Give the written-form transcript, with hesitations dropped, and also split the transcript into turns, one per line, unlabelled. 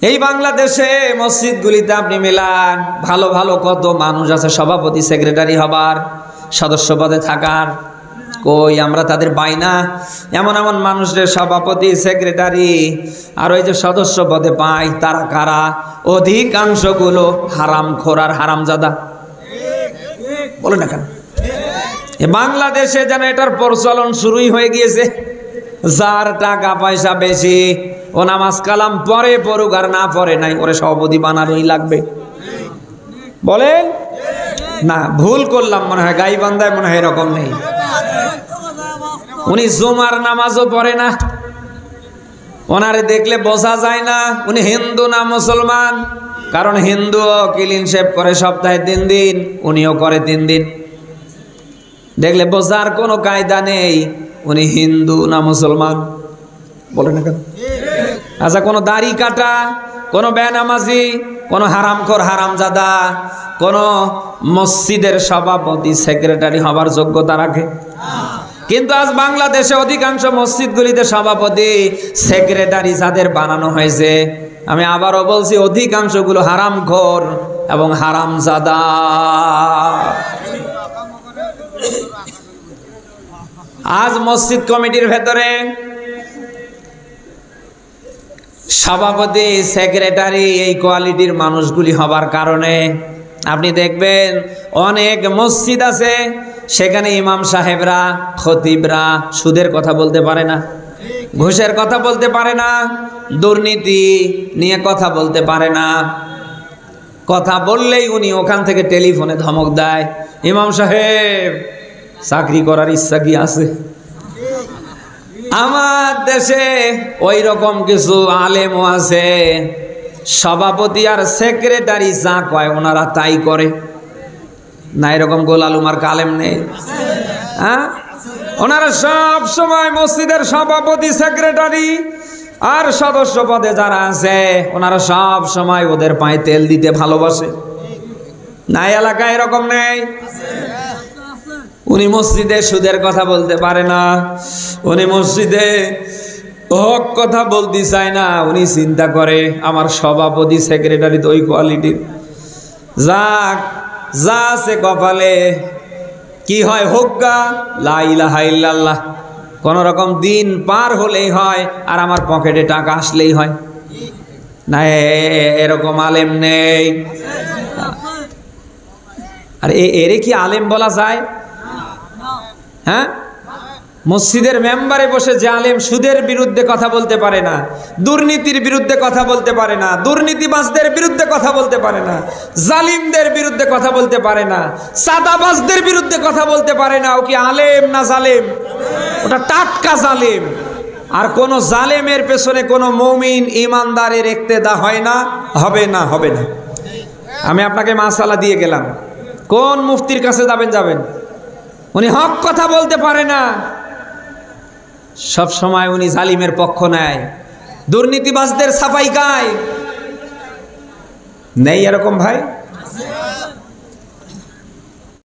এই বাংলাদেশে মসজিদগুলিতে আপনি মেলান, ভালো ভালো কত মানুষ আছে সভাপতি সেক্রেটারি হবার, সদস্য পদে থাকার। কই আমরা তাদের পাই না। এমন এমন মানুষদের সভাপতি সেক্রেটারি আর ওই যে সদস্য পদে পাই, তারা কারা? অধিকাংশগুলো হারামখোর আর হারামজাদা। বলে না কেন? বাংলাদেশে যেন এটার প্রচলন শুরুই হয়ে গিয়েছে। যার টাকা পয়সা বেশি ও নামাজ কালাম পরে পড়ুক আর না পড়ে নাই, ওরে সভাপতি বানানোই লাগবে। বলেন না? ভুল করলাম মনে হয়, গাইবান্ধায় মনে হয় এরকম নেই। উনি জুমার নামাজও পড়ে না, ওনারে দেখলে বোঝা যায় না উনি হিন্দু না মুসলমান। কারণ হিন্দুও ক্লিন শেভ করে সপ্তাহে 3 দিন, উনিও করে 3 দিন। দেখলে বোঝার কোনো কায়দা নেই উনি হিন্দু না মুসলমান। বলে না কেন? আচ্ছা, কোনো দাড়ি কাটা, কোনো বেনামাজি, কোনো হারামখোর হারামজাদা কোনো মসজিদের সভাপতি সেক্রেটারি হবার যোগ্যতা রাখে? কিন্তু আজ বাংলাদেশে অধিকাংশ মসজিদগুলিতে সভাপতি সেক্রেটারি যাদের বানানো হয়েছে, আমি আবারও বলছি, অধিকাংশগুলো হারামখোর এবং হারামজাদা। আজ মসজিদ কমিটির ভেতরে সভাপতি সেক্রেটারি এই কোয়ালিটির মানুষগুলি হবার কারণে আপনি দেখবেন অনেক মসজিদ আছে সেখানে ইমাম সাহেবরা, খতিবরা সুদের কথা বলতে পারে না, ঘুষের কথা বলতে পারে না, দুর্নীতি নিয়ে কথা বলতে পারে না। কথা বললেই উনি ওখান থেকে টেলিফোনে ধমক দেয়, ইমাম সাহেব চাকরি করার ইচ্ছা কি আছে? আমার দেশে ওই রকম কিছু আলেমও আছে, সভাপতি আর সেক্রেটারি যা কয় ওনারা তাই করে না। এরকম গোলালুমার কালেম নেই? হ্যাঁ, ওনারা সব সময় মসজিদের সভাপতি সেক্রেটারি আর সদস্য পদে যারা আছে ওনারা সব সময় ওদের পায়ে তেল দিতে ভালোবাসে না। এলাকায় এরকম নেই? উনি মসজিদে সুদের কথা বলতে পারে না, উনি মসজিদে হক কথা বলতে চায় না। উনি চিন্তা করে আমার সভাপতি সেক্রেটারি তো ওই কোয়ালিটির, যাক যা আছে কপালে, কি হয় হোক্কা, লা ইলাহা ইল্লাল্লাহ, কোন রকম দিন পার হলেই হয় আর আমার পকেটে টাকা আসলেই হয় না। এরকম আলেম নেই। আর এরে কি আলেম বলা যায়? হ্যাঁ, মসজিদের মেম্বারে বসে যে আলেম সুদের বিরুদ্ধে কথা বলতে পারে না, দুর্নীতির বিরুদ্ধে কথা বলতে পারে না, দুর্নীতিবাজদের বিরুদ্ধে কথা বলতে পারে না, জালিমদের বিরুদ্ধে কথা বলতে পারে না, সাদাবাজদের বিরুদ্ধে কথা বলতে পারে না, ও কি আলেম না জালেম? ওটা টাটকা জালেম। আর কোন জালেমের পেছনে কোনো মুমিন ইমানদারের ইক্তেদা হয় না, হবে না, হবে না। আমি আপনাকে মাসালা দিয়ে গেলাম, কোন মুফতির কাছে যাবেন, উনি হক কথা বলতে পারে না, সব সময় উনি জালিমের পক্ষ নেয়, দুর্নীতিবাজদের সাফাই গায়। নেই এরকম ভাই?